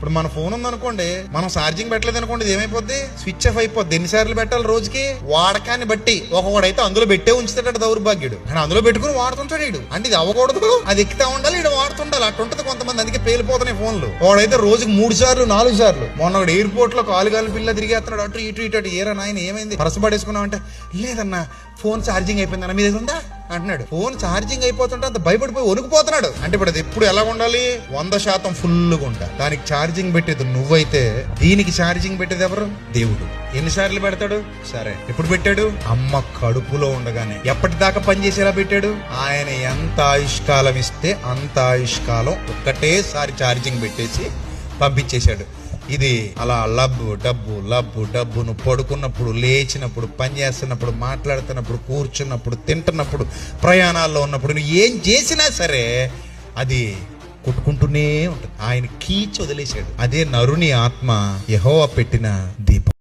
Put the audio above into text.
ఇప్పుడు మన ఫోన్ ఉందనుకోండి, మనం ఛార్జింగ్ పెట్టలేదు అనుకోండి, ఇది ఏమైపోద్ది? స్విచ్ ఆఫ్ అయిపోద్ది. ఎన్నిసార్లు పెట్టాలి రోజుకి? వాడకాన్ని బట్టి. ఒకడైతే అందులో పెట్టే ఉంచుతాడు దౌర్భాగ్యుడు, అని అందులో పెట్టుకుని వాడుతుంటాడు వీడు. అంటే ఇది అవ్వకూడదు, అది ఎక్కుతా ఉండాలి, వీడు వాడుతుండాలి. అట్టుంటది కొంతమంది, అందుకే పేలిపోతున్నాయి ఫోన్లు. వాడైతే రోజుకి 3 సార్లు 4 సార్లు. మొన్న ఒకడు ఎయిర్పోర్ట్ లో కాలు పిల్ల తిరిగేస్తున్నాడు, అటు ఇటు ఇటు. ఏరా నాయన ఏమైంది, పరస పడేసుకున్నావు అంటే, లేదన్నా ఫోన్ ఛార్జింగ్ అయిపోయిందన్న, మీ దగ్గర ఉందా అంటున్నాడు. ఫోన్ ఛార్జింగ్ అయిపోతుంటే అంత భయపడిపోయి వణుకుపోతున్నాడు. అంటే ఇప్పుడు అది ఎప్పుడు ఎలా ఉండాలి? 100% ఫుల్గా ఉంటా. దానికి ఛార్జింగ్ పెట్టేది నువ్వైతే, దీనికి ఛార్జింగ్ పెట్టేది ఎవరు? దేవుడు. ఎన్నిసార్లు పెడతాడు? సరే, ఎప్పుడు పెట్టాడు? అమ్మ కడుపులో ఉండగానే. ఎప్పటిదాకా పనిచేసేలా పెట్టాడు? ఆయన ఎంత ఆయుష్కాలం ఇస్తే అంత ఆయుష్కాలం ఒక్కటేసారి ఛార్జింగ్ పెట్టేసి పంపించేశాడు. ఇది అలా లబ్బు డబ్బు లబ్బు డబ్బు. నువ్వు పడుకున్నప్పుడు, లేచినప్పుడు, పని చేస్తున్నప్పుడు, మాట్లాడుతున్నప్పుడు, కూర్చున్నప్పుడు, తింటున్నప్పుడు, ప్రయాణాల్లో ఉన్నప్పుడు, నువ్వు ఏం చేసినా సరే అది కొట్టుకుంటూనే ఉంటుంది. ఆయన కీచి వదిలేశాడు. అదే నరుని ఆత్మ యెహోవా పెట్టిన దీపం.